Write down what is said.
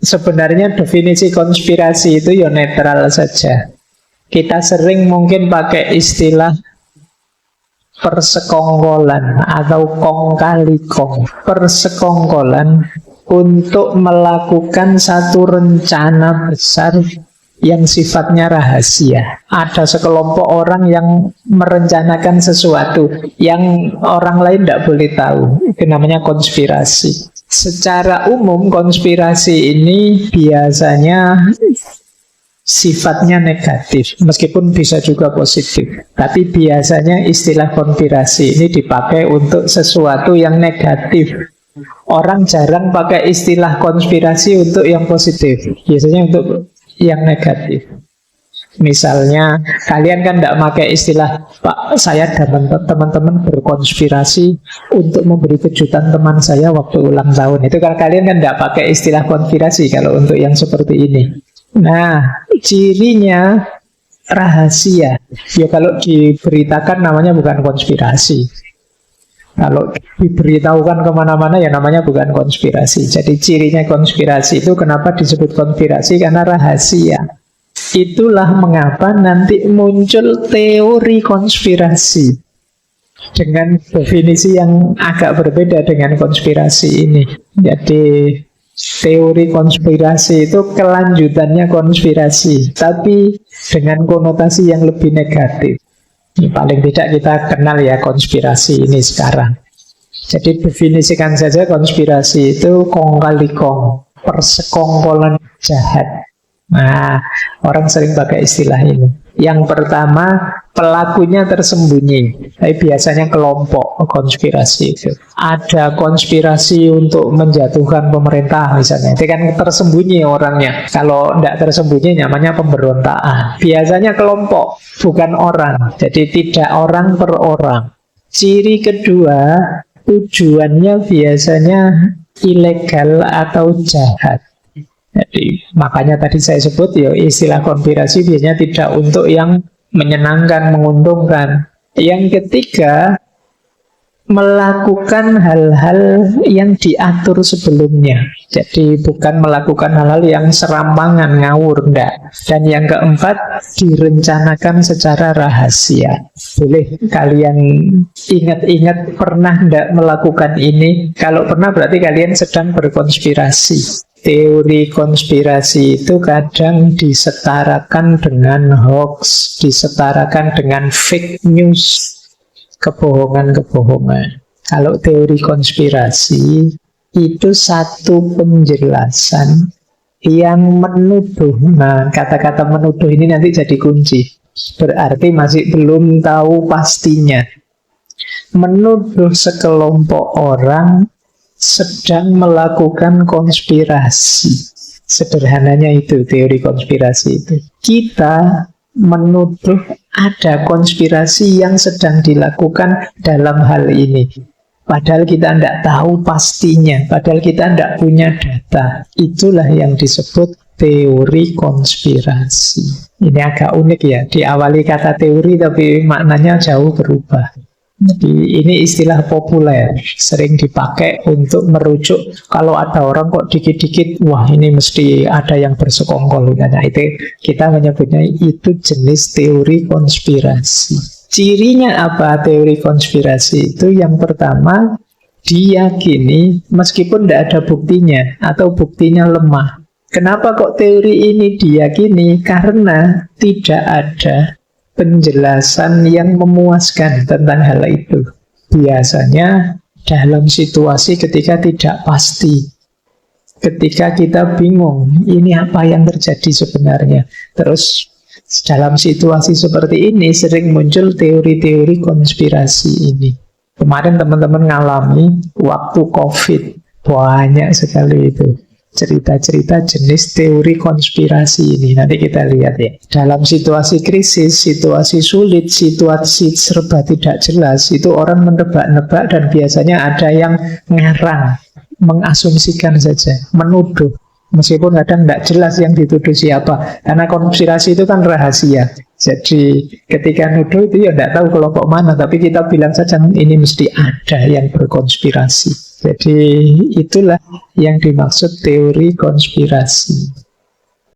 sebenarnya definisi konspirasi itu ya netral saja. Kita sering mungkin pakai istilah persekongkolan atau kong kali kong. Persekongkolan untuk melakukan satu rencana besar yang sifatnya rahasia. Ada sekelompok orang yang merencanakan sesuatu yang orang lain tidak boleh tahu. Itu namanya konspirasi. Secara umum konspirasi ini biasanya sifatnya negatif, meskipun bisa juga positif. Tapi biasanya istilah konspirasi ini dipakai untuk sesuatu yang negatif. Orang jarang pakai istilah konspirasi untuk yang positif, biasanya untuk yang negatif. Misalnya kalian kan tidak pakai istilah, Pak, saya dan teman-teman berkonspirasi untuk memberi kejutan teman saya waktu ulang tahun. Itu kan kalian kan tidak pakai istilah konspirasi kalau untuk yang seperti ini. Nah, cirinya rahasia. Ya kalau diberitakan namanya bukan konspirasi. Kalau diberitahukan kemana-mana ya namanya bukan konspirasi. Jadi cirinya konspirasi itu kenapa disebut konspirasi? Karena rahasia. Itulah mengapa nanti muncul teori konspirasi dengan definisi yang agak berbeda dengan konspirasi ini. Jadi teori konspirasi itu kelanjutannya konspirasi, tapi dengan konotasi yang lebih negatif. Ini paling tidak kita kenal ya konspirasi ini sekarang. Jadi definisikan saja konspirasi itu kong kali kong, persekongkolan jahat. Nah, orang sering pakai istilah ini. Yang pertama, pelakunya tersembunyi. Tapi biasanya kelompok konspirasi itu. Ada konspirasi untuk menjatuhkan pemerintah misalnya. Itu kan tersembunyi orangnya. Kalau tidak tersembunyi namanya pemberontakan. Biasanya kelompok, bukan orang. Jadi tidak orang per orang. Ciri kedua, tujuannya biasanya ilegal atau jahat. Jadi makanya tadi saya sebut ya istilah konspirasi biasanya tidak untuk yang menyenangkan, menguntungkan. Yang ketiga, melakukan hal-hal yang diatur sebelumnya. Jadi bukan melakukan hal-hal yang serampangan, ngawur, enggak. Dan yang keempat, direncanakan secara rahasia. Boleh kalian ingat-ingat pernah enggak melakukan ini? Kalau pernah berarti kalian sedang berkonspirasi. Teori konspirasi itu kadang disetarakan dengan hoax, disetarakan dengan fake news, kebohongan-kebohongan. Kalau teori konspirasi itu satu penjelasan yang menuduh. Nah, kata-kata menuduh ini nanti jadi kunci. Berarti masih belum tahu pastinya. Menuduh sekelompok orang sedang melakukan konspirasi. Sederhananya itu teori konspirasi itu. Kita menuduh ada konspirasi yang sedang dilakukan dalam hal ini. Padahal kita tidak tahu pastinya, padahal kita tidak punya data. Itulah yang disebut teori konspirasi. Ini agak unik ya, diawali kata teori tapi maknanya jauh berubah. Jadi ini istilah populer, sering dipakai untuk merujuk kalau ada orang kok dikit-dikit, wah ini mesti ada yang bersekongkol. Nah, itu kita menyebutnya itu jenis teori konspirasi. Cirinya apa teori konspirasi itu? Yang pertama, diyakini meskipun tidak ada buktinya atau buktinya lemah. Kenapa kok teori ini diyakini? Karena tidak ada penjelasan yang memuaskan tentang hal itu. Biasanya dalam situasi ketika tidak pasti, ketika kita bingung, ini apa yang terjadi sebenarnya. Terus dalam situasi seperti ini sering muncul teori-teori konspirasi ini. Kemarin teman-teman ngalami waktu COVID, banyak sekali itu cerita-cerita jenis teori konspirasi ini. Nanti kita lihat ya. Dalam situasi krisis, situasi sulit, situasi serba tidak jelas, itu orang menebak-nebak dan biasanya ada yang ngarang, mengasumsikan saja, menuduh. Meskipun kadang tidak jelas yang dituduh siapa. Karena konspirasi itu kan rahasia. Jadi ketika nuduh itu ya tidak tahu kelompok mana, tapi kita bilang saja ini mesti ada yang berkonspirasi. Jadi itulah yang dimaksud teori konspirasi.